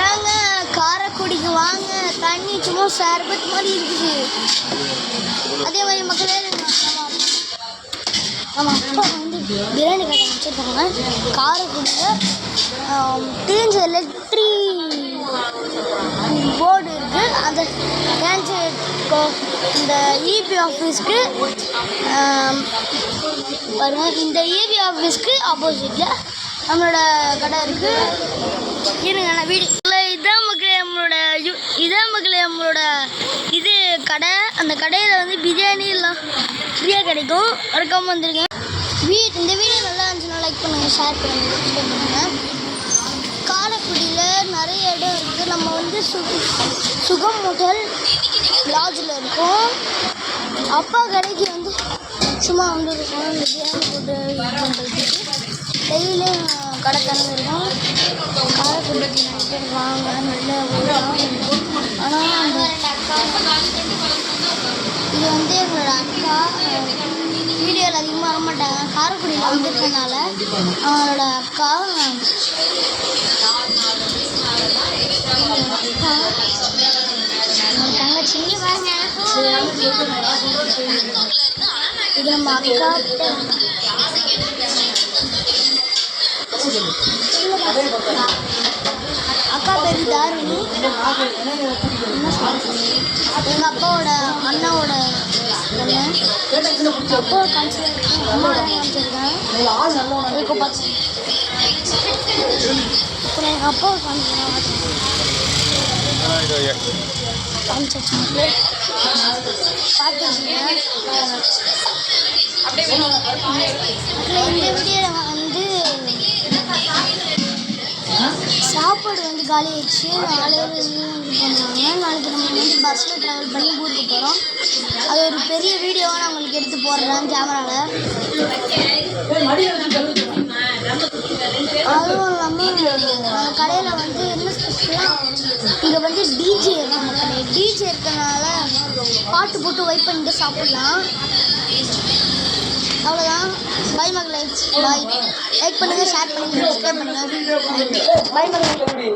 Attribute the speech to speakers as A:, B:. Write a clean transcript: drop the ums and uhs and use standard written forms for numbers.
A: ஏங்க காரைக்குடிக்கு வாங்க, தண்ணி சும்மா சர்பத் மாதிரி இருக்குது. அதே மாதிரி மக்களே நம்ம அப்பா வந்து பிரியாணி கடை வச்சுருக்காங்க காரைக்குடியில். தேஞ்ச எலக்ட்ரிக் போர்டு இருக்குது. அந்த தேஞ்ச இந்த இபி ஆஃபீஸ்க்கு பாருங்கள், இந்த இபி ஆஃபீஸ்க்கு ஆப்போசிட்டில் நம்மளோட கடை இருக்குது. இருங்க நான் வீடு இதான் மக்களே நம்மளோட இது கடை. அந்த கடையில் வந்து பிரியாணி எல்லாம் ஃப்ரீயாக கிடைக்கும். மறக்காம வந்துருங்க. இந்த வீடியோ நல்லா இருந்துச்சுன்னா லைக் பண்ணுங்கள், ஷேர் பண்ணுங்கள், சப்ஸ்கிரைப் பண்ணுங்கள். காரைக்குடியில் நிறைய இடம் இருக்குது. நம்ம வந்து சுகம் ஹோட்டல் லாட்ஜில் இருக்கோம். அப்பா கடைக்கு வந்து சும்மா வந்துருக்கோம். இந்த பிரியாணி போட்டு பண்ணுறதுக்கு டெய்லியும் கடை திறந்து இருக்கும். காரைக்குடிக்கு நிறைய பேர் வாங்க, நல்ல ஊர்லாம். ஆனால் அந்த இது வந்து எங்களோட அக்கா வீடியோவில் அதிகமாக வர மாட்டாங்க. காரைக்குடியில் வந்துருக்கனால அவங்களோட அக்கா தங்கச்சி இது நம்ம அக்கா பேர் தாரிணி. எங்கள் அப்பாவோட அண்ணாவோட பொண்ணு. அப்பா காமிச்சிருக்கேன், அம்மாவோட காமிச்சிருக்கேன். அப்புறம் எங்கள் அப்பாவை காமிச்சிருக்கேன். காமிச்சாச்சு பார்த்துருக்கீங்க. இந்த வீடியோவில் வந்து சாப்பாடு வந்து காலி ஆயிடுச்சு. நாளையில் இது பண்ணுவாங்க. நாளைக்கு நம்ம வந்து பஸ்ஸில் ட்ராவல் பண்ணி ஊருக்கு போகிறோம். அது ஒரு பெரிய வீடியோவாக நான் உங்களுக்கு எடுத்து போடுறேன் கேமராவில். அதுவும் இல்லாமல் நம்ம கடையில் வந்து என்ன ஸ்பெஷலாக இங்கே வந்து டிஜே இருக்கு. மக்களே டிஜே இருக்கிறதுனால பாட்டு போட்டு வைப் பண்ணிட்டு சாப்பிட்லாம். அவ்வளோதான். பாய் மக்களே, பாய். லைக் பண்ணுங்கள், ஷேர் பண்ணுங்கள், சப்ஸ்கிரைப் பண்ணுங்கள். பாய் மக்களே.